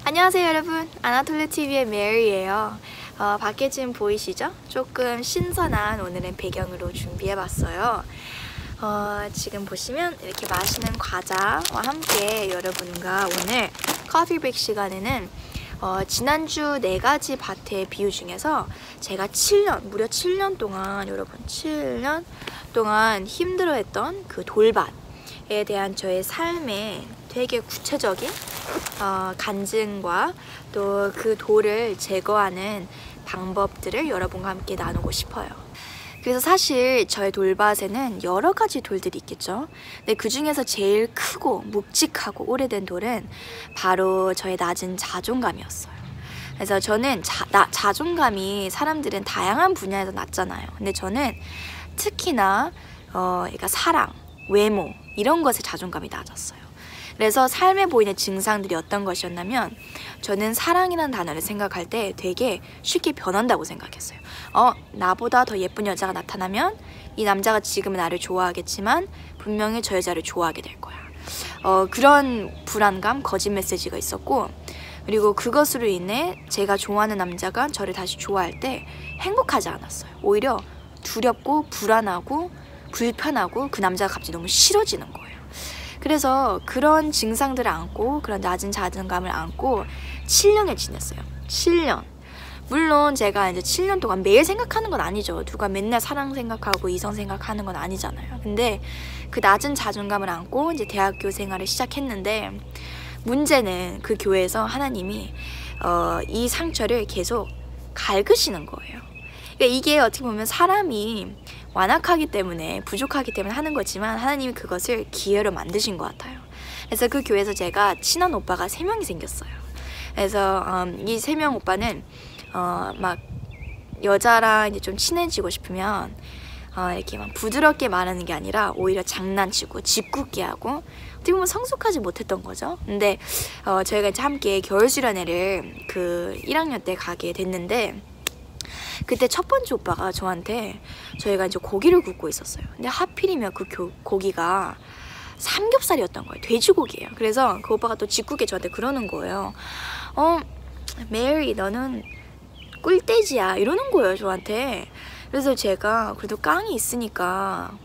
안녕하세요 여러분, 아나톨리TV의 메리예요. 밖에 지금 보이시죠? 조금 신선한 오늘은 배경으로 준비해봤어요. 지금 보시면 이렇게 맛있는 과자와 함께 여러분과 오늘 커피 브레이크 시간에는 지난주 4가지 밭의 비유 중에서 제가 무려 7년 동안 여러분 7년 동안 힘들어했던 그 돌밭에 대한 저의 삶의 되게 구체적인 간증과 또 그 돌을 제거하는 방법들을 여러분과 함께 나누고 싶어요. 그래서 사실 저의 돌밭에는 여러 가지 돌들이 있겠죠. 근데 그 중에서 제일 크고 묵직하고 오래된 돌은 바로 저의 낮은 자존감이었어요. 그래서 저는 자존감이 사람들은 다양한 분야에서 낮잖아요. 근데 저는 특히나 그러니까 사랑, 외모 이런 것에 자존감이 낮았어요. 그래서 삶에 보이는 증상들이 어떤 것이었냐면 저는 사랑이라는 단어를 생각할 때 되게 쉽게 변한다고 생각했어요. 나보다 더 예쁜 여자가 나타나면 이 남자가 지금은 나를 좋아하겠지만 분명히 저 여자를 좋아하게 될 거야. 그런 불안감, 거짓 메시지가 있었고, 그리고 그것으로 인해 제가 좋아하는 남자가 저를 다시 좋아할 때 행복하지 않았어요. 오히려 두렵고 불안하고 불편하고 그 남자가 갑자기 너무 싫어지는 거예요. 그래서 그런 증상들을 안고 그런 낮은 자존감을 안고 7년을 지냈어요. 7년. 물론 제가 이제 7년 동안 매일 생각하는 건 아니죠. 누가 맨날 사랑 생각하고 이성 생각하는 건 아니잖아요. 근데 그 낮은 자존감을 안고 이제 대학교 생활을 시작했는데 문제는 그 교회에서 하나님이 이 상처를 계속 갉으시는 거예요. 그러니까 이게 어떻게 보면 사람이 완악하기 때문에 부족하기 때문에 하는 거지만 하나님이 그것을 기회로 만드신 것 같아요. 그래서 그 교회에서 제가 친한 오빠가 3명이 생겼어요. 그래서 이 3명 오빠는 막 여자랑 이제 좀 친해지고 싶으면 이렇게 막 부드럽게 말하는 게 아니라 오히려 장난치고 짓궂게 하고 어떻게 보면 성숙하지 못했던 거죠. 근데 저희가 이제 함께 겨울수련회를 그 1학년 때 가게 됐는데 그때 첫 번째 오빠가 저한테 저희가 이제 고기를 굽고 있었어요. 근데 하필이면 그 고기가 삼겹살이었던 거예요. 돼지고기예요. 그래서 그 오빠가 또 짓궂게 저한테 그러는 거예요. 메리 너는 꿀돼지야 이러는 거예요 저한테. 그래서 제가 그래도 깡이 있으니까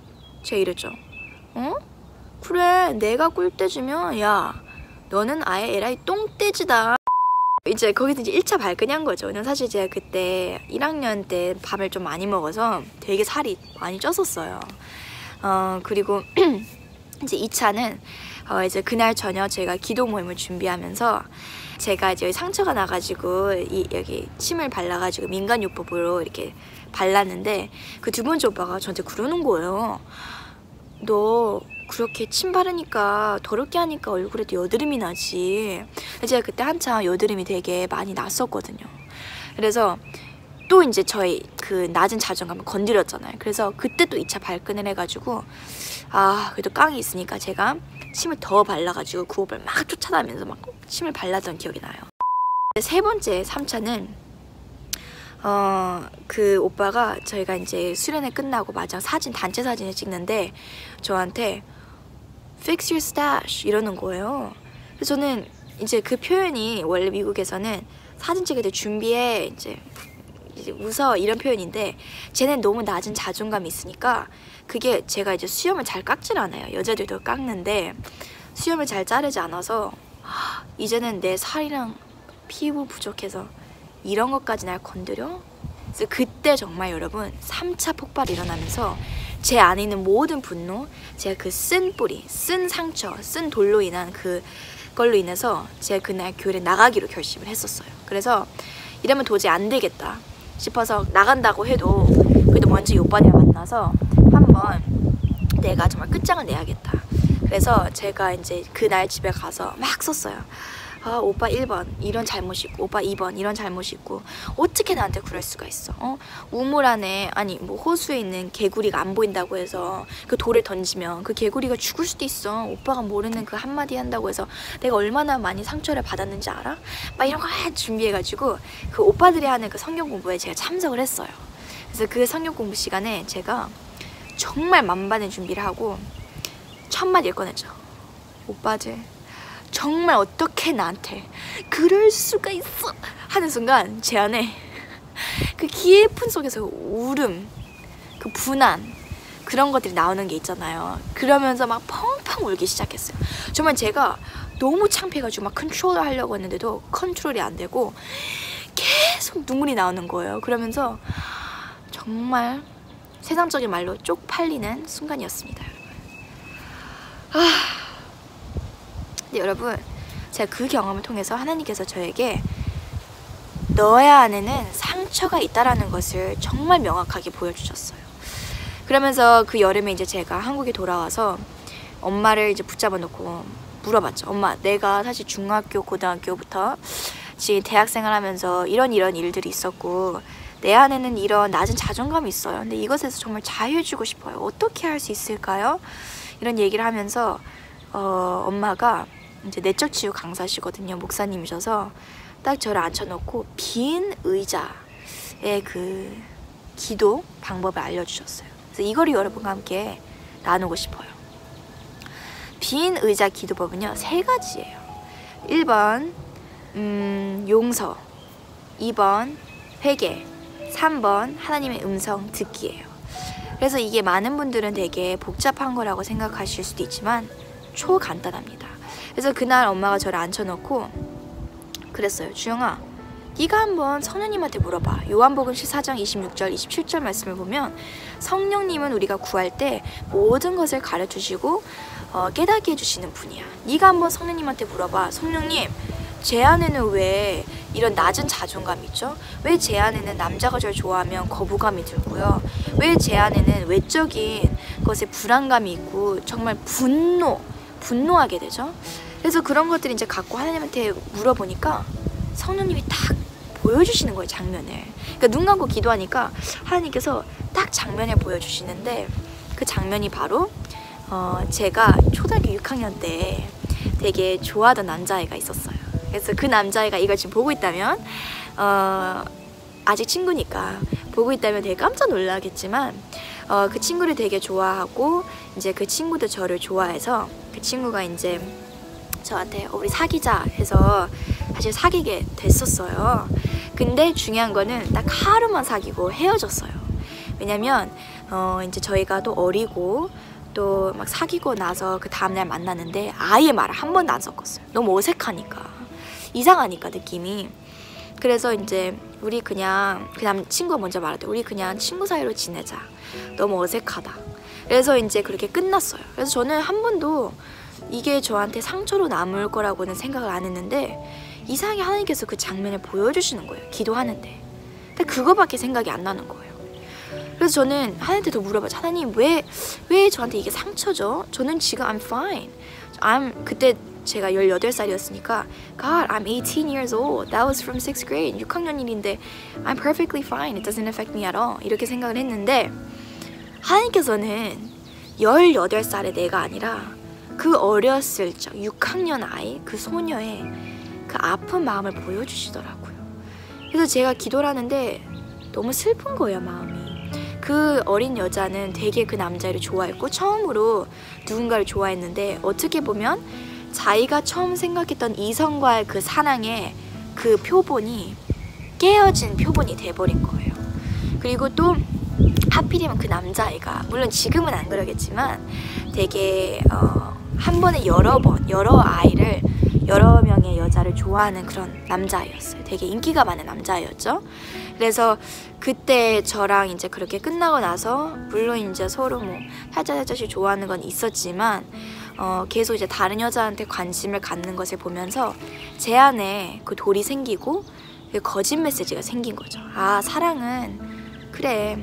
제가 이랬죠. 그래 내가 꿀돼지면 야 너는 아예 에라이 똥돼지다. 이제 거기서 이제 1차 발끈이 한 거죠. 왜냐면 사실 제가 그때 1학년 때 밥을 좀 많이 먹어서 되게 살이 많이 쪘었어요. 그리고 이제 2차는 이제 그날 저녁 제가 기도 모임을 준비하면서 제가 이제 상처가 나가지고 여기 침을 발라가지고 민간요법으로 이렇게 발랐는데 그 두 번째 오빠가 저한테 그러는 거예요. 너 그렇게 침 바르니까 더럽게 하니까 얼굴에도 여드름이 나지. 제가 그때 한참 여드름이 되게 많이 났었거든요. 그래서 또 이제 저의 그 낮은 자존감을 건드렸잖아요. 그래서 그때 또 2차 발끈을 해가지고 그래도 깡이 있으니까 제가 침을 더 발라가지고 그 오빠를 막 쫓아다니면서 막 침을 발랐던 기억이 나요. 세 번째 3차는 그 오빠가 저희가 이제 수련회 끝나고 마지막 단체 사진을 찍는데 저한테 Fix your stash 이러는 거예요. 그래서 저는 이제 그 표현이 원래 미국에서는 사진 찍을 때 준비해 이제 웃어 이런 표현인데 쟤는 너무 낮은 자존감이 있으니까 그게 제가 이제 수염을 잘 깎질 않아요. 여자들도 깎는데 수염을 잘 자르지 않아서 이제는 내 살이랑 피부 부족해서 이런 것까지 날 건드려? 그래서 그때 정말 여러분 3차 폭발이 일어나면서 제 안에 있는 모든 분노, 제가 그 쓴 뿌리, 쓴 상처, 쓴 돌로 인한 그걸로 인해서 제가 그날 교회를 나가기로 결심을 했었어요. 그래서 이러면 도저히 안 되겠다 싶어서 나간다고 해도 그래도 먼저 이 오빠들 만나서 한번 내가 정말 끝장을 내야겠다. 그래서 제가 이제 그날 집에 가서 막 썼어요. 오빠 1번 이런 잘못이 있고 오빠 2번 이런 잘못이 있고 어떻게 나한테 그럴 수가 있어. 우물 안에 호수에 있는 개구리가 안 보인다고 해서 그 돌을 던지면 그 개구리가 죽을 수도 있어. 오빠가 모르는 그 한마디 한다고 해서 내가 얼마나 많이 상처를 받았는지 알아? 막 이런 거 준비해가지고 그 오빠들이 하는 그 성경 공부에 제가 참석을 했어요. 그래서 그 성경 공부 시간에 제가 정말 만반의 준비를 하고 첫 마디를 꺼냈죠. 오빠들 정말 어떻게 나한테 그럴 수가 있어 하는 순간 제 안에 그 깊은 속에서 울음, 그 분한 그런 것들이 나오는 게 있잖아요. 그러면서 막 펑펑 울기 시작했어요. 정말 제가 너무 창피해가지고 막 컨트롤 하려고 했는데도 컨트롤이 안 되고 계속 눈물이 나오는 거예요. 그러면서 정말 세상적인 말로 쪽팔리는 순간이었습니다, 여러분. 근데 여러분, 제가 그 경험을 통해서 하나님께서 저에게 너의 안에는 상처가 있다라는 것을 정말 명확하게 보여주셨어요. 그러면서 그 여름에 이제 제가 한국에 돌아와서 엄마를 이제 붙잡아 놓고 물어봤죠. 엄마, 내가 사실 중학교, 고등학교부터 지금 대학생활 하면서 이런 일들이 있었고 내 안에는 이런 낮은 자존감이 있어요. 근데 이것에서 정말 자유해지고 싶어요. 어떻게 할 수 있을까요? 이런 얘기를 하면서 엄마가 이제 내적 치유 강사시거든요. 목사님이셔서 딱 저를 앉혀놓고 빈 의자의 그 기도 방법을 알려주셨어요. 그래서 이거를 여러분과 함께 나누고 싶어요. 빈 의자 기도법은요, 3가지예요. 1번 용서, 2번 회개, 3번 하나님의 음성 듣기예요. 그래서 이게 많은 분들은 되게 복잡한 거라고 생각하실 수도 있지만 초간단합니다. 그래서 그날 엄마가 저를 앉혀놓고 그랬어요. 주영아, 네가 한번 성령님한테 물어봐. 요한복음 14장 26절 27절 말씀을 보면 성령님은 우리가 구할 때 모든 것을 가르쳐주시고 깨닫게 해주시는 분이야. 네가 한번 성령님한테 물어봐. 성령님, 제 안에는 왜 이런 낮은 자존감이 있죠? 왜 제 안에는 남자가 저를 좋아하면 거부감이 들고요? 왜 제 안에는 외적인 것에 불안감이 있고 정말 분노하게 되죠? 그래서 그런 것들을 이제 갖고 하나님한테 물어보니까 성령님이 딱 보여주시는 거예요, 장면을. 그러니까 눈 감고 기도하니까 하나님께서 딱 장면을 보여주시는데 그 장면이 바로 제가 초등학교 6학년 때 되게 좋아하던 남자애가 있었어요. 그래서 그 남자애가 이걸 지금 보고 있다면 아직 친구니까 보고 있다면 되게 깜짝 놀라겠지만 그 친구를 되게 좋아하고 이제 그 친구도 저를 좋아해서 그 친구가 이제 저한테 우리 사귀자 해서 사실 사귀게 됐었어요. 근데 중요한 거는 딱 하루만 사귀고 헤어졌어요. 왜냐면 이제 저희가 또 어리고 또 막 사귀고 나서 그 다음날 만났는데 아예 말을 한 번도 안 섞었어요. 너무 어색하니까, 이상하니까 느낌이. 그래서 이제 우리 그냥 그 다음 친구가 먼저 말하대. 우리 그냥 친구 사이로 지내자. 너무 어색하다. 그래서 이제 그렇게 끝났어요. 그래서 저는 한 번도 이게 저한테 상처로 남을 거라고는 생각을 안 했는데 이상하게 하나님께서 그 장면을 보여주시는 거예요. 기도하는데. 근데 그거밖에 생각이 안 나는 거예요. 그래서 저는 하나님한테 더 물어봤죠. 하나님, 왜 저한테 이게 상처죠? 저는 지금 I'm fine. 그때 제가 18살이었으니까 God, I'm 18 years old. That was from 6th grade. 6학년 일인데 I'm perfectly fine. It doesn't affect me at all. 이렇게 생각을 했는데 하나님께서는 18살의 내가 아니라 그 어렸을 적 6학년 아이, 그 소녀의 그 아픈 마음을 보여주시더라고요. 그래서 제가 기도를 하는데 너무 슬픈 거예요, 마음이. 그 어린 여자는 되게 그 남자를 좋아했고 처음으로 누군가를 좋아했는데 어떻게 보면 자기가 처음 생각했던 이성과의 그 사랑의 그 표본이 깨어진 표본이 돼버린 거예요. 그리고 또 하필이면 그 남자애가, 물론 지금은 안 그러겠지만 되게 한 번에 여러 아이를, 여러 명의 여자를 좋아하는 그런 남자아이였어요. 되게 인기가 많은 남자아이였죠. 그래서 그때 저랑 이제 그렇게 끝나고 나서 물론 이제 서로 뭐 살짝씩 좋아하는 건 있었지만 계속 이제 다른 여자한테 관심을 갖는 것을 보면서 제 안에 그 돌이 생기고 거짓 메시지가 생긴 거죠. 아, 사랑은 그래,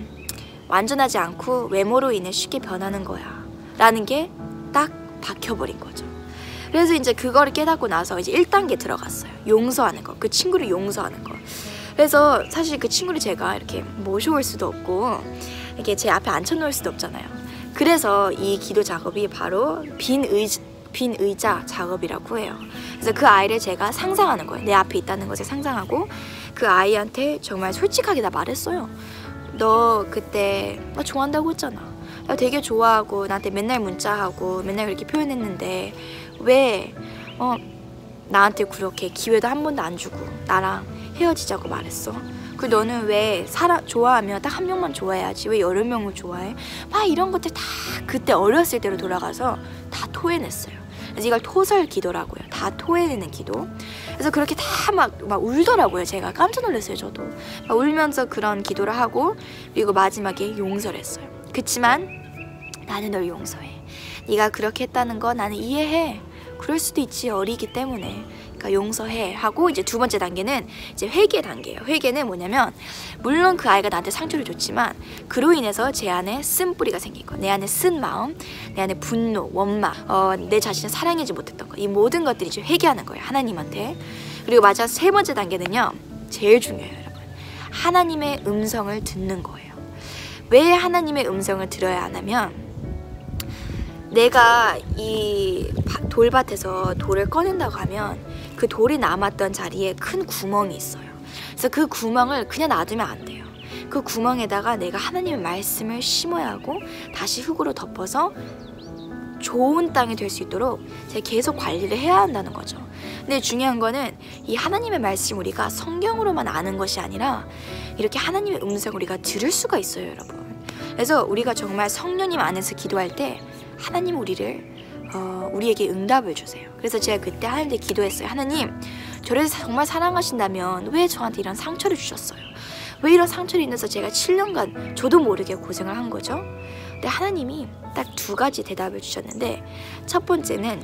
완전하지 않고 외모로 인해 쉽게 변하는 거야 라는 게 딱 박혀버린 거죠. 그래서 이제 그거를 깨닫고 나서 이제 1단계 들어갔어요. 용서하는 거. 그 친구를 용서하는 거. 그래서 사실 그 친구를 제가 이렇게 모셔올 수도 없고 이렇게 제 앞에 앉혀놓을 수도 없잖아요. 그래서 이 기도 작업이 바로 빈 의자 작업이라고 해요. 그래서 그 아이를 제가 상상하는 거예요. 내 앞에 있다는 것을 상상하고 그 아이한테 정말 솔직하게 다 말했어요. 너 그때 나 좋아한다고 했잖아. 나 되게 좋아하고 나한테 맨날 문자하고 맨날 그렇게 표현했는데 왜 나한테 그렇게 기회도 한 번도 안 주고 나랑 헤어지자고 말했어? 그 너는 왜 사람 좋아하면 딱 한 명만 좋아해야지 왜 여러 명을 좋아해? 막 이런 것들 다 그때 어렸을 때로 돌아가서 다 토해냈어요. 그래서 이걸 토설 기도라고요. 다 토해내는 기도. 그래서 그렇게 다 막 울더라고요. 제가 깜짝 놀랐어요. 저도 막 울면서 그런 기도를 하고 그리고 마지막에 용서를 했어요. 그치만 나는 널 용서해. 네가 그렇게 했다는 거 나는 이해해. 그럴 수도 있지. 어리기 때문에. 그러니까 용서해 하고 이제 두 번째 단계는 이제 회개 단계예요. 회개는 뭐냐면 물론 그 아이가 나한테 상처를 줬지만 그로 인해서 제 안에 쓴뿌리가 생긴 거, 내 안에 쓴 마음, 내 안에 분노, 원망, 내 자신을 사랑하지 못했던 거, 이 모든 것들이 이제 회개하는 거예요. 하나님한테. 그리고 마지막 세 번째 단계는요. 제일 중요해요, 여러분. 하나님의 음성을 듣는 거예요. 왜 하나님의 음성을 들어야 하냐면 내가 이 돌밭에서 돌을 꺼낸다고 하면 그 돌이 남았던 자리에 큰 구멍이 있어요. 그래서 그 구멍을 그냥 놔두면 안 돼요. 그 구멍에다가 내가 하나님의 말씀을 심어야 하고 다시 흙으로 덮어서 좋은 땅이 될 수 있도록 제가 계속 관리를 해야 한다는 거죠. 근데 중요한 거는 이 하나님의 말씀 우리가 성경으로만 아는 것이 아니라 이렇게 하나님의 음성을 우리가 들을 수가 있어요, 여러분. 그래서 우리가 정말 성령님 안에서 기도할 때 하나님 우리에게 응답을 주세요. 그래서 제가 그때 하나님께 기도했어요. 하나님, 저를 정말 사랑하신다면 왜 저한테 이런 상처를 주셨어요? 왜 이런 상처를 인해서 제가 7년간 저도 모르게 고생을 한 거죠? 근데 하나님이 딱 두 가지 대답을 주셨는데 첫 번째는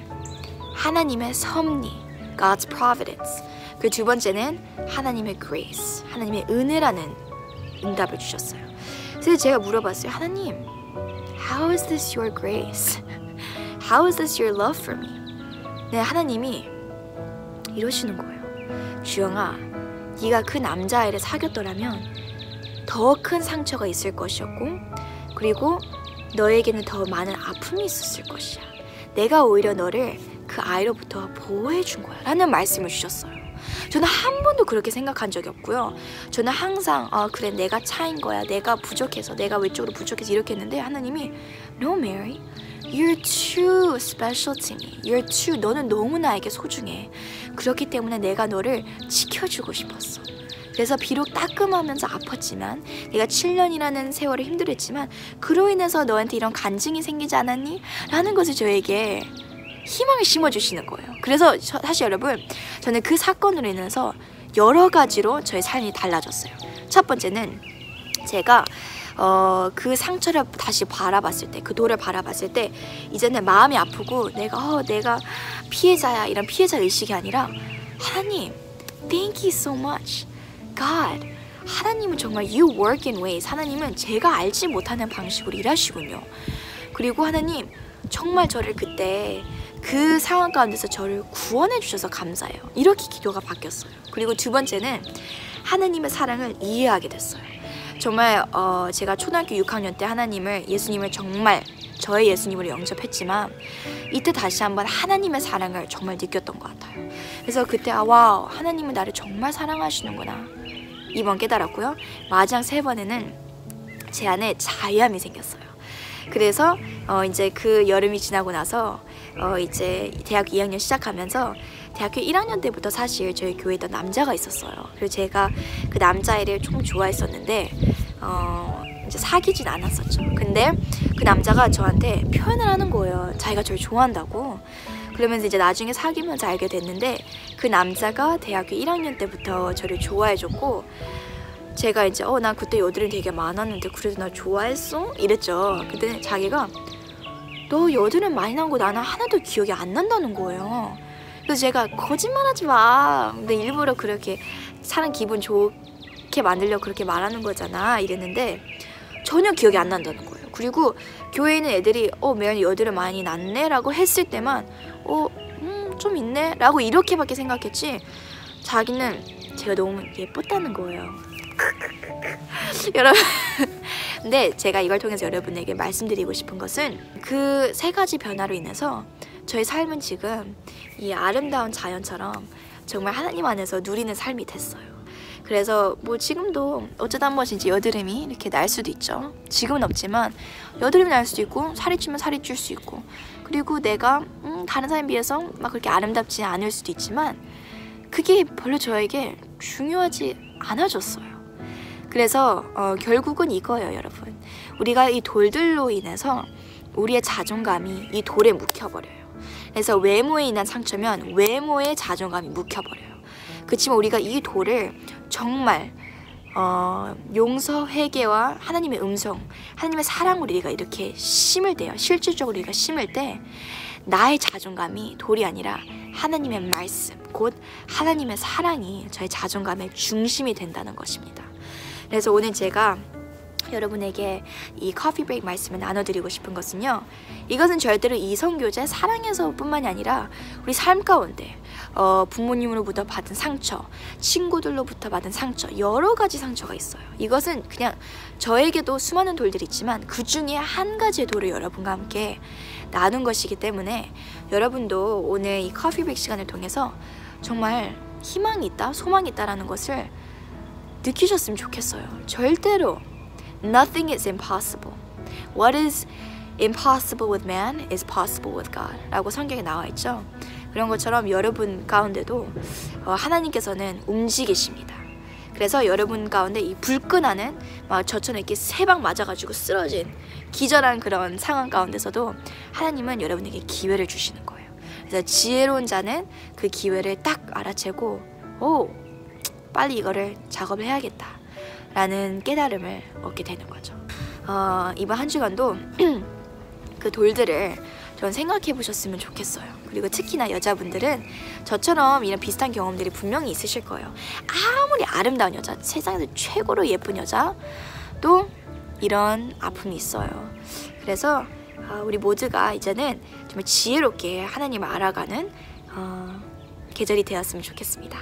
하나님의 섭리, God's providence. 그 두 번째는 하나님의 grace, 하나님의 은혜라는 응답을 주셨어요. 그래서 제가 물어봤어요. 하나님, How is this your grace? How is this your love for me? 네, 하나님이 이러시는 거예요. 주영아, 네가 그 남자아이를 사귀었더라면 더 큰 상처가 있을 것이었고 그리고 너에게는 더 많은 아픔이 있었을 것이야. 내가 오히려 너를 그 아이로부터 보호해 준 거야 라는 말씀을 주셨어요. 저는 한 번도 그렇게 생각한 적이 없고요. 저는 항상 그래 내가 차인 거야. 내가 부족해서 내가 외적으로 부족해서 이렇게 했는데 하나님이 No Mary, you're too special to me. You're too, 너는 너무 나에게 소중해. 그렇기 때문에 내가 너를 지켜주고 싶었어. 그래서 비록 따끔하면서 아팠지만 내가 7년이라는 세월을 힘들었지만 그로 인해서 너한테 이런 간증이 생기지 않았니? 라는 것을 저에게 희망을 심어주시는 거예요. 그래서 사실 여러분 저는 그 사건으로 인해서 여러 가지로 저의 삶이 달라졌어요. 첫 번째는 제가 그 상처를 다시 바라봤을 때, 그 돌을 바라봤을 때 이제는 마음이 아프고 내가 피해자야 이런 피해자 의식이 아니라 하나님, thank you so much. God, 하나님은 정말 you work in ways. 하나님은 제가 알지 못하는 방식으로 일하시군요. 그리고 하나님 정말 저를 그때 그 상황 가운데서 저를 구원해 주셔서 감사해요. 이렇게 기도가 바뀌었어요. 그리고 두 번째는 하나님의 사랑을 이해하게 됐어요. 정말 제가 초등학교 6학년 때 예수님을 정말 저의 예수님으로 영접했지만 이때 다시 한번 하나님의 사랑을 정말 느꼈던 것 같아요. 그래서 그때 와우, 하나님은 나를 정말 사랑하시는구나 이번 깨달았고요. 마지막 세 번에는 제 안에 자유함이 생겼어요. 그래서 이제 그 여름이 지나고 나서 이제 대학교 2학년 시작하면서 대학교 1학년 때부터 사실 저희 교회에 있던 남자가 있었어요. 그리고 제가 그 남자애를 조금 좋아했었는데 이제 사귀진 않았었죠. 근데 그 남자가 저한테 표현을 하는 거예요. 자기가 저를 좋아한다고. 그러면서 이제 나중에 사귀면서 알게 됐는데 그 남자가 대학교 1학년 때부터 저를 좋아해줬고 제가 이제 나 그때 여드름 되게 많았는데 그래도 나 좋아했어? 이랬죠. 근데 자기가 너 여드름 많이 난 거 나는 하나도 기억이 안 난다는 거예요. 그래서 제가 거짓말하지 마. 근데 일부러 그렇게 사람 기분 좋게 만들려고 그렇게 말하는 거잖아 이랬는데 전혀 기억이 안 난다는 거예요. 그리고 교회에 있는 애들이 매연이 여드름 많이 났네 라고 했을 때만 좀 있네 라고 이렇게밖에 생각했지 자기는 제가 너무 예뻤다는 거예요. 여러분 근데 제가 이걸 통해서 여러분에게 말씀드리고 싶은 것은 그 세 가지 변화로 인해서 저의 삶은 지금 이 아름다운 자연처럼 정말 하나님 안에서 누리는 삶이 됐어요. 그래서 뭐 지금도 어쩌다 한 번씩 이제 여드름이 이렇게 날 수도 있죠. 지금은 없지만 여드름이 날 수도 있고 살이 찌면 살이 찔 수 있고 그리고 내가 다른 사람에 비해서 막 그렇게 아름답지 않을 수도 있지만 그게 별로 저에게 중요하지 않아졌어요. 그래서 결국은 이거예요, 여러분. 우리가 이 돌들로 인해서 우리의 자존감이 이 돌에 묵혀버려요. 그래서 외모에 인한 상처면 외모에 자존감이 묵혀버려요. 그렇지만 우리가 이 돌을 정말 용서, 회개와 하나님의 음성, 하나님의 사랑을 우리가 이렇게 심을 때요, 실질적으로 우리가 심을 때 나의 자존감이 돌이 아니라 하나님의 말씀, 곧 하나님의 사랑이 저의 자존감의 중심이 된다는 것입니다. 그래서 오늘 제가 여러분에게 이 커피 브레이크 말씀을 나눠드리고 싶은 것은요, 이것은 절대로 이성교제 사랑에서 뿐만이 아니라 우리 삶 가운데 부모님으로부터 받은 상처, 친구들로부터 받은 상처, 여러 가지 상처가 있어요. 이것은 그냥 저에게도 수많은 돌들이 있지만 그 중에 한 가지의 돌을 여러분과 함께 나눈 것이기 때문에 여러분도 오늘 이 커피 브레이크 시간을 통해서 정말 희망이 있다, 소망이 있다라는 것을 느끼셨으면 좋겠어요. 절대로 Nothing is impossible. What is impossible with man is possible with God 라고 성경에 나와 있죠. 그런 것처럼 여러분 가운데도 하나님께서는 움직이십니다. 그래서 여러분 가운데 이 불끈하는 막 저처럼 이렇게 세 방 맞아가지고 쓰러진 기절한 그런 상황 가운데서도 하나님은 여러분에게 기회를 주시는 거예요. 그래서 지혜로운 자는 그 기회를 딱 알아채고 빨리 이거를 작업을 해야겠다 라는 깨달음을 얻게 되는 거죠. 이번 한 주간도 그 돌들을 좀 생각해 보셨으면 좋겠어요. 그리고 특히나 여자분들은 저처럼 이런 비슷한 경험들이 분명히 있으실 거예요. 아무리 아름다운 여자, 세상에서 최고로 예쁜 여자도 이런 아픔이 있어요. 그래서 우리 모두가 이제는 정말 지혜롭게 하나님을 알아가는 계절이 되었으면 좋겠습니다.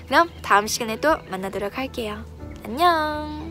그럼 다음 시간에 또 만나도록 할게요. 안녕.